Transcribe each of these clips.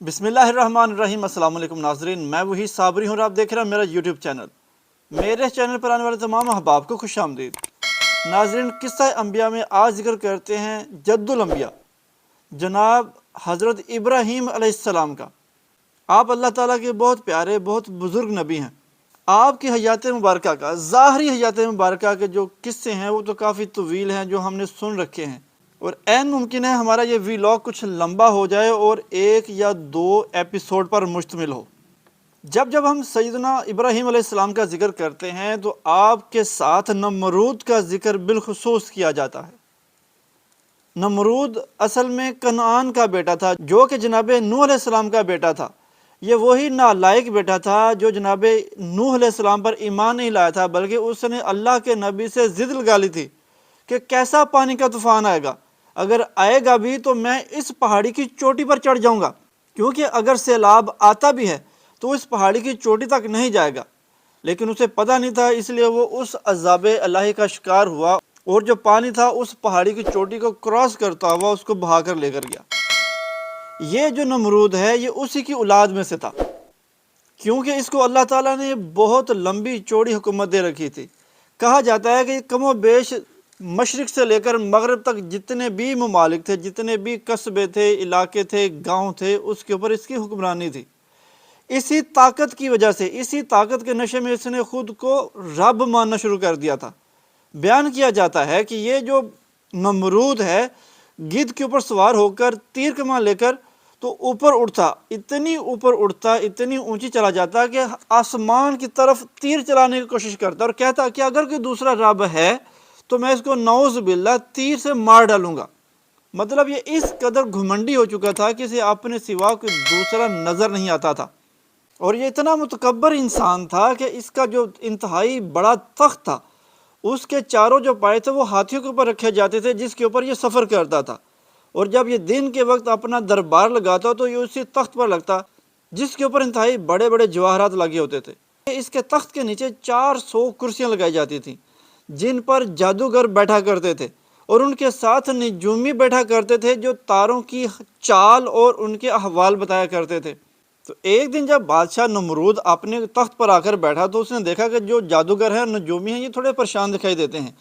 بسم اللہ الرحمن الرحیم۔ السلام علیکم ناظرین، میں وہی صابری ہوں اور آپ دیکھ رہے ہیں میرا یوٹیوب چینل۔ میرے چینل پر آنے والے تمام احباب کو خوش آمدید۔ ناظرین، قصہ انبیاء میں آج ذکر کرتے ہیں جد الانبیاء جناب حضرت ابراہیم علیہ السلام کا۔ آپ اللہ تعالیٰ کے بہت پیارے بہت بزرگ نبی ہیں۔ آپ کی حیات مبارکہ کا ظاہری حیات مبارکہ کے جو قصے ہیں وہ تو کافی طویل ہیں جو ہم نے سن رکھے ہیں، اور عین ممکن ہے ہمارا یہ ویلاگ کچھ لمبا ہو جائے اور 1 یا 2 ایپیسوڈ پر مشتمل ہو۔ جب ہم سیدنا ابراہیم علیہ السلام کا ذکر کرتے ہیں تو آپ کے ساتھ نمرود کا ذکر بالخصوص کیا جاتا ہے۔ نمرود اصل میں کنعان کا بیٹا تھا جو کہ جناب نوح علیہ السلام کا بیٹا تھا۔ یہ وہی نالائق بیٹا تھا جو جناب نوح علیہ السلام پر ایمان نہیں لایا تھا، بلکہ اس نے اللہ کے نبی سے ضد لگا لی تھی کہ کیسا پانی کا طوفان آئے گا، اگر آئے گا بھی تو میں اس پہاڑی کی چوٹی پر چڑھ جاؤں گا، کیونکہ اگر سیلاب آتا بھی ہے تو اس پہاڑی کی چوٹی تک نہیں جائے گا۔ لیکن اسے پتہ نہیں تھا، اس لیے وہ اس عذاب الہی کا شکار ہوا، اور جو پانی تھا اس پہاڑی کی چوٹی کو کراس کرتا ہوا اس کو بہا کر لے کر گیا۔ یہ جو نمرود ہے یہ اسی کی اولاد میں سے تھا، کیونکہ اس کو اللہ تعالیٰ نے بہت لمبی چوڑی حکومت دے رکھی تھی۔ کہا جاتا ہے کہ کم و بیش مشرق سے لے کر مغرب تک جتنے بھی ممالک تھے، جتنے بھی قصبے تھے، علاقے تھے، گاؤں تھے، اس کے اوپر اس کی حکمرانی تھی۔ اسی طاقت کی وجہ سے، اسی طاقت کے نشے میں اس نے خود کو رب ماننا شروع کر دیا تھا۔ بیان کیا جاتا ہے کہ یہ جو نمرود ہے گدھ کے اوپر سوار ہو کر تیر کمان لے کر تو اوپر اڑتا، اتنی اوپر اڑتا، اتنی اونچی چلا جاتا کہ آسمان کی طرف تیر چلانے کی کوشش کرتا، اور کہتا کہ اگر کوئی دوسرا رب ہے تو میں اس کو نعوذ باللہ تیر سے مار ڈالوں گا۔ مطلب یہ اس قدر گھمنڈی ہو چکا تھا کہ اسے اپنے سوا کوئی دوسرا نظر نہیں آتا تھا، اور یہ اتنا متکبر انسان تھا کہ اس کا جو انتہائی بڑا تخت تھا اس کے چاروں جو پائے تھے وہ ہاتھیوں کے اوپر رکھے جاتے تھے، جس کے اوپر یہ سفر کرتا تھا، اور جب یہ دن کے وقت اپنا دربار لگاتا تو یہ اسی تخت پر لگتا جس کے اوپر انتہائی بڑے بڑے جواہرات لگے ہوتے تھے۔ اس کے تخت کے نیچے 400 کرسیاں لگائی جاتی تھیں جن پر جادوگر بیٹھا کرتے تھے، اور ان کے ساتھ نجومی بیٹھا کرتے تھے جو تاروں کی چال اور ان کے احوال بتایا کرتے تھے۔ تو ایک دن جب بادشاہ نمرود اپنے تخت پر آ کر بیٹھا تو اس نے دیکھا کہ جو جادوگر ہیں نجومی ہیں یہ تھوڑے پریشان دکھائی دیتے ہیں۔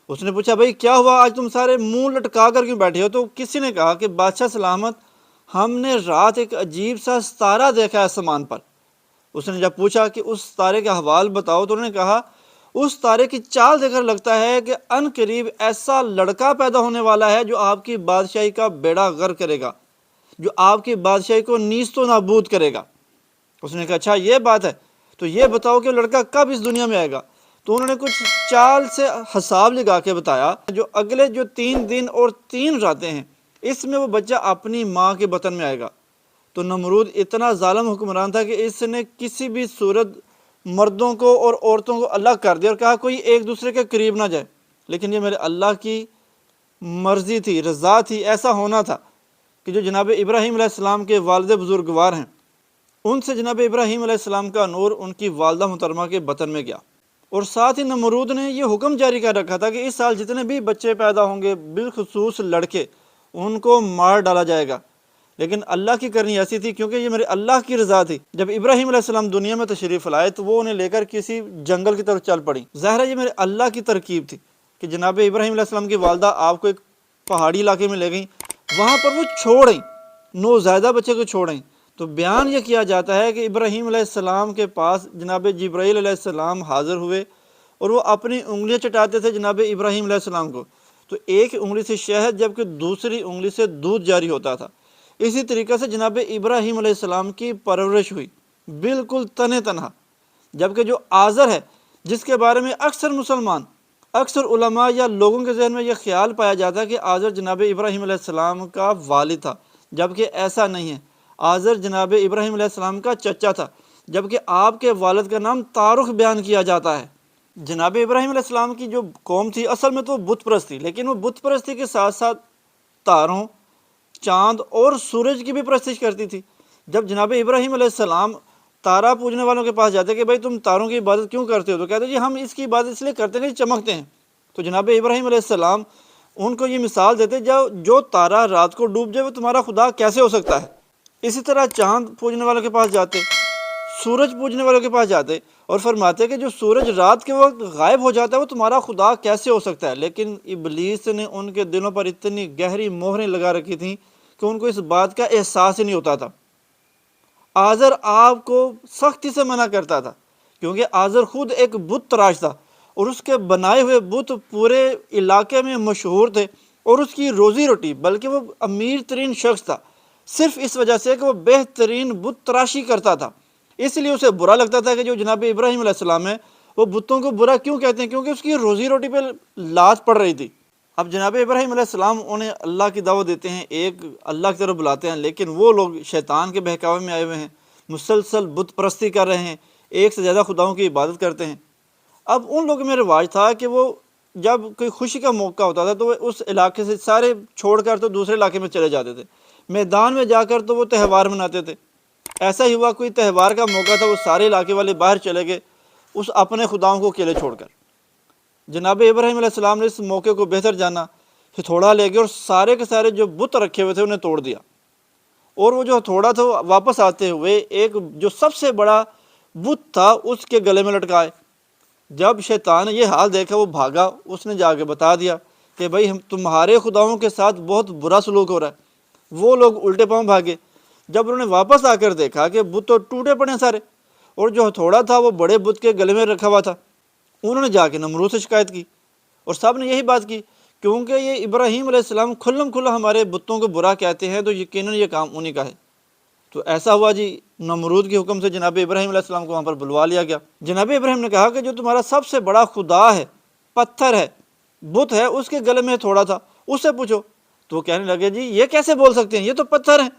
اس نے پوچھا بھائی کیا ہوا، آج تم سارے منہ لٹکا کر کیوں بیٹھے ہو؟ تو کسی نے کہا کہ بادشاہ سلامت، ہم نے رات ایک عجیب سا ستارہ دیکھا ہے آسمان پر۔ اس نے جب پوچھا کہ اس ستارے کا حوال بتاؤ تو انہوں نے کہا اس ستارے کی چال دیکھ کر لگتا ہے کہ ان قریب ایسا لڑکا پیدا ہونے والا ہے جو آپ کی بادشاہی کا بیڑا غرق کرے گا، جو آپ کی بادشاہی کو نیست و نابود کرے گا۔ اس نے کہا اچھا یہ بات ہے، تو یہ بتاؤ کہ لڑکا کب اس دنیا میں آئے گا؟ تو انہوں نے کچھ چال سے حساب لگا کے بتایا جو اگلے جو 3 دن اور 3 راتیں ہیں اس میں وہ بچہ اپنی ماں کے بطن میں آئے گا۔ تو نمرود اتنا ظالم حکمران تھا کہ اس نے کسی بھی صورت مردوں کو اور عورتوں کو الگ کر دیا اور کہا کوئی ایک دوسرے کے قریب نہ جائے، لیکن یہ میرے اللہ کی مرضی تھی، رضا تھی، ایسا ہونا تھا کہ جو جناب ابراہیم علیہ السلام کے والد بزرگوار ہیں ان سے جناب ابراہیم علیہ السلام کا نور ان کی والدہ محترمہ کے بطن میں گیا، اور ساتھ ہی نمرود نے یہ حکم جاری کر رکھا تھا کہ اس سال جتنے بھی بچے پیدا ہوں گے بالخصوص لڑکے ان کو مار ڈالا جائے گا۔ لیکن اللہ کی کرنی ایسی تھی، کیونکہ یہ میرے اللہ کی رضا تھی، جب ابراہیم علیہ السلام دنیا میں تشریف لائے تو وہ انہیں لے کر کسی جنگل کی طرف چل پڑی۔ ظاہر ہے یہ میرے اللہ کی ترکیب تھی کہ جناب ابراہیم علیہ السلام کی والدہ آپ کو ایک پہاڑی علاقے میں لے گئیں، وہاں پر وہ چھوڑیں، نوزائیدہ بچے کو چھوڑیں۔ تو بیان یہ کیا جاتا ہے کہ ابراہیم علیہ السلام کے پاس جناب جبرائیل علیہ السلام حاضر ہوئے اور وہ اپنی انگلیاں چٹاتے تھے جناب ابراہیم علیہ السلام کو، تو ایک انگلی سے شہد جبکہ دوسری انگلی سے دودھ جاری ہوتا تھا۔ اسی طریقے سے جناب ابراہیم علیہ السلام کی پرورش ہوئی بالکل تنہ تنہا، جبکہ جو آزر ہے جس کے بارے میں اکثر مسلمان، اکثر علماء یا لوگوں کے ذہن میں یہ خیال پایا جاتا ہے کہ آزر جناب ابراہیم علیہ السلام کا والد تھا، جبکہ ایسا نہیں ہے۔ آزر جناب ابراہیم علیہ السلام کا چچا تھا، جبکہ آپ کے والد کا نام تارخ بیان کیا جاتا ہے۔ جناب ابراہیم علیہ السلام کی جو قوم تھی اصل میں تو بت پرست تھی، لیکن وہ بت پرستی کے ساتھ ساتھ تاروں، چاند اور سورج کی بھی پرستش کرتی تھی۔ جب جناب ابراہیم علیہ السلام تارا پوجنے والوں کے پاس جاتے کہ بھائی تم تاروں کی عبادت کیوں کرتے ہو؟ تو کہتے جی ہم اس کی عبادت اس لیے کرتے ہیں کہ چمکتے ہیں۔ تو جناب ابراہیم علیہ السلام ان کو یہ مثال دیتے جو تارا رات کو ڈوب جائے وہ تمہارا خدا کیسے ہو سکتا ہے؟ اسی طرح چاند پوجنے والوں کے پاس جاتے، سورج پوجنے والوں کے پاس جاتے اور فرماتے کہ جو سورج رات کے وقت غائب ہو جاتا ہے وہ تمہارا خدا کیسے ہو سکتا ہے؟ لیکن ابلیس نے ان کے دلوں پر اتنی گہری مہریں لگا رکھی تھیں کہ ان کو اس بات کا احساس ہی نہیں ہوتا تھا۔ آزر آپ کو سختی سے منع کرتا تھا، کیونکہ آزر خود ایک بت تراش تھا اور اس کے بنائے ہوئے بت پورے علاقے میں مشہور تھے، اور اس کی روزی روٹی، بلکہ وہ امیر ترین شخص تھا صرف اس وجہ سے کہ وہ بہترین بت تراشی کرتا تھا۔ اس لیے اسے برا لگتا تھا کہ جو جناب ابراہیم علیہ السلام ہے وہ بتوں کو برا کیوں کہتے ہیں، کیونکہ اس کی روزی روٹی پہ لات پڑ رہی تھی۔ اب جناب ابراہیم علیہ السلام انہیں اللہ کی دعوت دیتے ہیں، ایک اللہ کی طرف بلاتے ہیں، لیکن وہ لوگ شیطان کے بہکاوے میں آئے ہوئے ہیں، مسلسل بت پرستی کر رہے ہیں، ایک سے زیادہ خداؤں کی عبادت کرتے ہیں۔ اب ان لوگوں میں رواج تھا کہ وہ جب کوئی خوشی کا موقع ہوتا تھا تو وہ اس علاقے سے سارے چھوڑ کر تو دوسرے علاقے میں چلے جاتے تھے، میدان میں جا کر تو وہ تہوار مناتے تھے۔ ایسا ہی ہوا، کوئی تہوار کا موقع تھا، وہ سارے علاقے والے باہر چلے گئے اس اپنے خداؤں کو اکیلے چھوڑ کر۔ جناب ابراہیم علیہ السلام نے اس موقع کو بہتر جانا، ہتھوڑا لے گئے اور سارے کے سارے جو بت رکھے ہوئے تھے انہیں توڑ دیا، اور وہ جو ہتھوڑا تھا وہ واپس آتے ہوئے ایک جو سب سے بڑا بت تھا اس کے گلے میں لٹکائے۔ جب شیطان نے یہ حال دیکھا وہ بھاگا، اس نے جا کے بتا دیا کہ بھائی تمہارے خداؤں کے ساتھ بہت برا سلوک ہو رہا ہے۔ وہ لوگ الٹے پاؤں بھاگے۔ جب انہوں نے واپس آ کر دیکھا کہ بت تو ٹوٹے پڑے سارے، اور جو ہتھوڑا تھا وہ بڑے بت کے گلے میں رکھا ہوا تھا، انہوں نے جا کے نمرود سے شکایت کی، اور سب نے یہی بات کی، کیونکہ یہ ابراہیم علیہ السلام کھلم کھلا ہمارے بتوں کو برا کہتے ہیں تو یقیناً یہ کام انہی کا ہے۔ تو ایسا ہوا جی، نمرود کے حکم سے جناب ابراہیم علیہ السلام کو وہاں پر بلوا لیا گیا۔ جناب ابراہیم نے کہا کہ جو تمہارا سب سے بڑا خدا ہے، پتھر ہے، بت ہے، اس کے گلے میں تھوڑا تھا، اس سے پوچھو۔ تو وہ کہنے لگے جی یہ کیسے بول سکتے ہیں، یہ تو پتھر ہیں،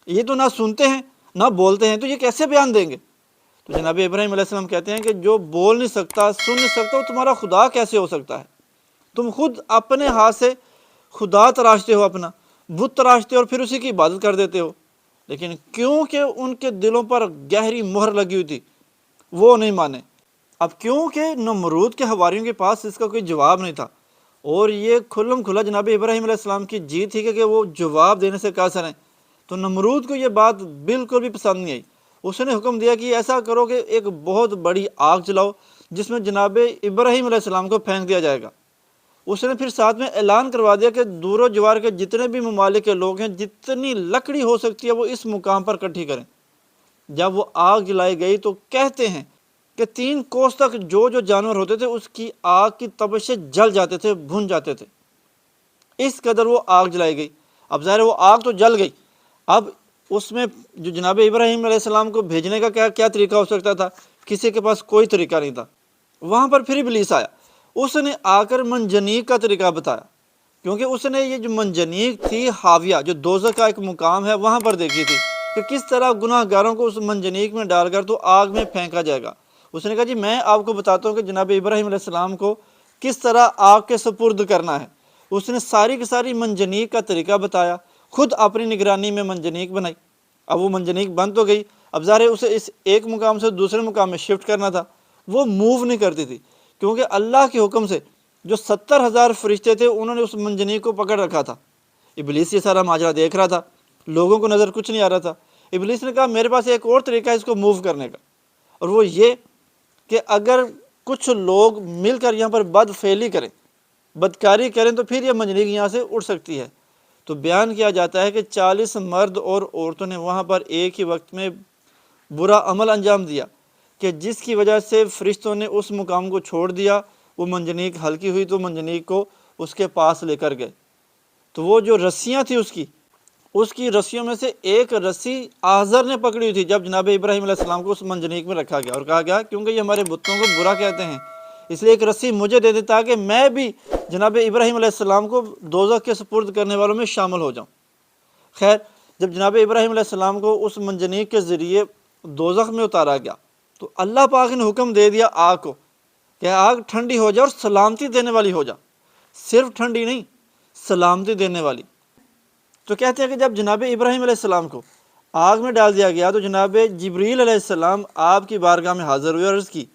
یہ تو نہ سنتے ہیں نہ بولتے ہیں، تو یہ کیسے بیان دیں گے؟ تو جناب ابراہیم علیہ السلام کہتے ہیں کہ جو بول نہیں سکتا، سن نہیں سکتا، وہ تمہارا خدا کیسے ہو سکتا ہے؟ تم خود اپنے ہاتھ سے خدا تراشتے ہو، اپنا بت تراشتے ہو اور پھر اسی کی عبادت کر دیتے ہو۔ لیکن کیونکہ ان کے دلوں پر گہری مہر لگی ہوئی تھی وہ نہیں مانے۔ اب کیونکہ نمرود کے حواریوں کے پاس اس کا کوئی جواب نہیں تھا، اور یہ کھلم کھلا جناب ابراہیم علیہ السلام کی جیت تھی کہ وہ جواب دینے سے قاصر ہیں، تو نمرود کو یہ بات بالکل بھی پسند نہیں آئی۔ اس نے حکم دیا کہ ایسا کرو کہ ایک بہت بڑی آگ جلاؤ جس میں جناب ابراہیم علیہ السلام کو پھینک دیا جائے گا۔ اس نے پھر ساتھ میں اعلان کروا دیا کہ دور و جوار کے جتنے بھی ممالک کے لوگ ہیں، جتنی لکڑی ہو سکتی ہے وہ اس مقام پر اکٹھی کریں۔ جب وہ آگ جلائی گئی تو کہتے ہیں کہ 3 کوس تک جو جانور ہوتے تھے اس کی آگ کی تپش سے جل جاتے تھے، بھن جاتے تھے، اس قدر وہ آگ جلائی گئی۔ اب ظاہر وہ آگ تو جل گئی، اب اس میں جو جناب ابراہیم علیہ السلام کو بھیجنے کا کیا طریقہ ہو سکتا تھا؟ کسی کے پاس کوئی طریقہ نہیں تھا۔ وہاں پر پھر ابلیس آیا، اس نے آ کر منجنیق کا طریقہ بتایا، کیونکہ اس نے یہ جو منجنیق تھی حاویہ، جو دوزخ کا ایک مقام ہے، وہاں پر دیکھی تھی کہ کس طرح گناہ گاروں کو اس منجنیق میں ڈال کر تو آگ میں پھینکا جائے گا۔ اس نے کہا جی میں آپ کو بتاتا ہوں کہ جناب ابراہیم علیہ السلام کو کس طرح آگ کے سپرد کرنا ہے۔ اس نے ساری کی ساری منجنیق کا طریقہ بتایا، خود اپنی نگرانی میں منجنیق بنائی۔ اب وہ منجنیق بن تو گئی، اب ظاہر اسے اس ایک مقام سے دوسرے مقام میں شفٹ کرنا تھا، وہ موو نہیں کرتی تھی، کیونکہ اللہ کے حکم سے جو 70,000 فرشتے تھے انہوں نے اس منجنیق کو پکڑ رکھا تھا۔ ابلیس یہ سارا ماجرا دیکھ رہا تھا، لوگوں کو نظر کچھ نہیں آ رہا تھا۔ ابلیس نے کہا میرے پاس ایک اور طریقہ ہے اس کو موو کرنے کا، اور وہ یہ کہ اگر کچھ لوگ مل کر یہاں پر بد فعلی کریں، بدکاری کریں، تو پھر یہ منجنیق یہاں سے اڑ سکتی ہے۔ تو بیان کیا جاتا ہے کہ 40 مرد اور عورتوں نے وہاں پر ایک ہی وقت میں برا عمل انجام دیا، کہ جس کی وجہ سے فرشتوں نے اس مقام کو چھوڑ دیا۔ وہ منجنیق ہلکی ہوئی تو منجنیق کو اس کے پاس لے کر گئے، تو وہ جو رسیاں تھیں اس کی رسیوں میں سے ایک رسی آزر نے پکڑی ہوئی تھی جب جناب ابراہیم علیہ السلام کو اس منجنیق میں رکھا گیا، اور کہا گیا کیونکہ یہ ہمارے بتوں کو برا کہتے ہیں اس لیے ایک رسی مجھے دے دے تاکہ میں بھی جناب ابراہیم علیہ السلام کو دوزخ کے سپرد کرنے والوں میں شامل ہو جاؤں۔ خیر، جب جناب ابراہیم علیہ السلام کو اس منجنیق کے ذریعے دوزخ میں اتارا گیا تو اللہ پاک نے حکم دے دیا آگ کو کہ آگ ٹھنڈی ہو جائے اور سلامتی دینے والی ہو جا، صرف ٹھنڈی نہیں، سلامتی دینے والی۔ تو کہتے ہیں کہ جب جناب ابراہیم علیہ السلام کو آگ میں ڈال دیا گیا تو جناب جبریل علیہ السلام آپ کی بارگاہ میں حاضر ہوئے اور عرض کی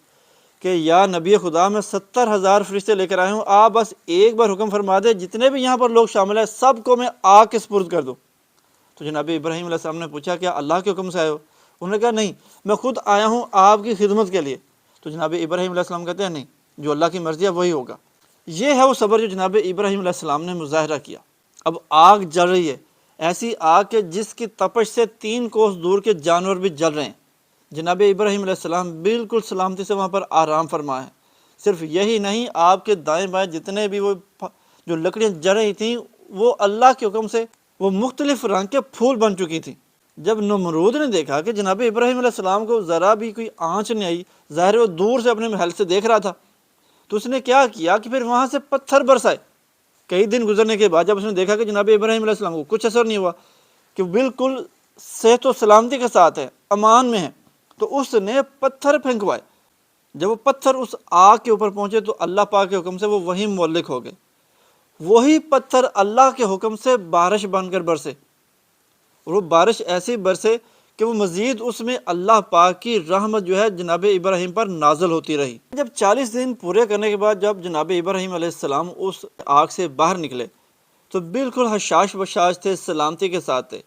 کہ یا نبی خدا میں 70,000 فرشتے لے کر آئے ہوں، آپ بس ایک بار حکم فرما دے جتنے بھی یہاں پر لوگ شامل ہیں سب کو میں آگ کے سپرد کر دوں۔ تو جناب ابراہیم علیہ السلام نے پوچھا کیا اللہ کے حکم سے آئے ہو؟ انہوں نے کہا نہیں، میں خود آیا ہوں آپ کی خدمت کے لیے۔ تو جناب ابراہیم علیہ السلام کہتے ہیں نہیں، جو اللہ کی مرضی ہے وہی ہوگا۔ یہ ہے وہ صبر جو جناب ابراہیم علیہ السلام نے مظاہرہ کیا۔ اب آگ جل رہی ہے، ایسی آگ کہ جس کی تپش سے 3 کوس دور کے جانور بھی جل رہے ہیں۔ جناب ابراہیم علیہ السلام بالکل سلامتی سے وہاں پر آرام فرما ہے۔ صرف یہی نہیں، آپ کے دائیں بائیں جتنے بھی وہ جو لکڑیاں جل رہی تھیں وہ اللہ کے حکم سے وہ مختلف رنگ کے پھول بن چکی تھیں۔ جب نمرود نے دیکھا کہ جناب ابراہیم علیہ السلام کو ذرا بھی کوئی آنچ نہیں آئی، ظاہر ہے وہ دور سے اپنے محل سے دیکھ رہا تھا، تو اس نے کیا کیا کہ پھر وہاں سے پتھر برسائے۔ کئی دن گزرنے کے بعد جب اس نے دیکھا کہ جناب ابراہیم علیہ السلام کو کچھ اثر نہیں ہوا، کہ بالکل صحت و سلامتی کے ساتھ ہے، امان میں ہے، تو اس نے پتھر پھینکوائے۔ جب وہ پتھر اس آگ کے اوپر پہنچے تو اللہ پاک کے حکم سے وہ وہیں مولک ہو گئے۔ وہی پتھر اللہ کے حکم سے بارش بن کر برسے، اور وہ بارش ایسی برسے کہ وہ مزید اس میں اللہ پاک کی رحمت جو ہے جناب ابراہیم پر نازل ہوتی رہی۔ جب 40 دن پورے کرنے کے بعد جب جناب ابراہیم علیہ السلام اس آگ سے باہر نکلے تو بالکل حشاش بشاش تھے، سلامتی کے ساتھ تھے۔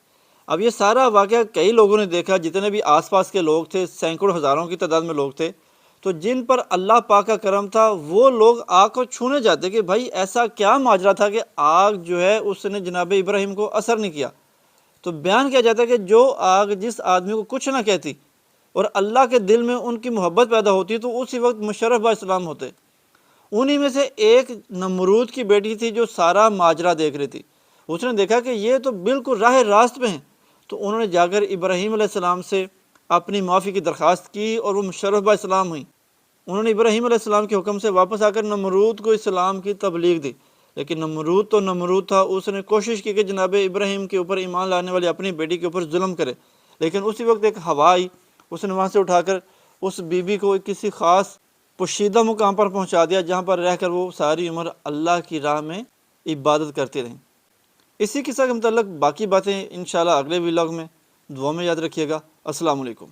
اب یہ سارا واقعہ کئی لوگوں نے دیکھا، جتنے بھی آس پاس کے لوگ تھے، سینکڑوں ہزاروں کی تعداد میں لوگ تھے، تو جن پر اللہ پاک کا کرم تھا وہ لوگ آگ کو چھونے جاتے کہ بھائی ایسا کیا ماجرا تھا کہ آگ جو ہے اس نے جناب ابراہیم کو اثر نہیں کیا۔ تو بیان کیا جاتا ہے کہ جو آگ جس آدمی کو کچھ نہ کہتی اور اللہ کے دل میں ان کی محبت پیدا ہوتی تو اسی وقت مشرف علیہ السلام ہوتے۔ انہی میں سے ایک نمرود کی بیٹی تھی جو سارا ماجرا دیکھ رہی تھی۔ اس نے دیکھا کہ یہ تو بالکل راہ راست پہ ہیں، تو انہوں نے جا کر ابراہیم علیہ السلام سے اپنی معافی کی درخواست کی اور وہ مشرف علیہ السلام ہوئیں۔ انہوں نے ابراہیم علیہ السلام کے حکم سے واپس آ کر نمرود کو اسلام کی تبلیغ دی، لیکن نمرود تو نمرود تھا، اس نے کوشش کی کہ جناب ابراہیم کے اوپر ایمان لانے والی اپنی بیٹی کے اوپر ظلم کرے، لیکن اسی وقت ایک ہوا آئی، اس نے وہاں سے اٹھا کر اس بی بی کو کسی خاص پوشیدہ مقام پر پہنچا دیا، جہاں پر رہ کر وہ ساری عمر اللہ کی راہ میں عبادت کرتے رہیں۔ اسی قصہ کے متعلق باقی باتیں انشاءاللہ اگلے ولاگ میں، دعا میں یاد رکھیے گا۔ السلام علیکم۔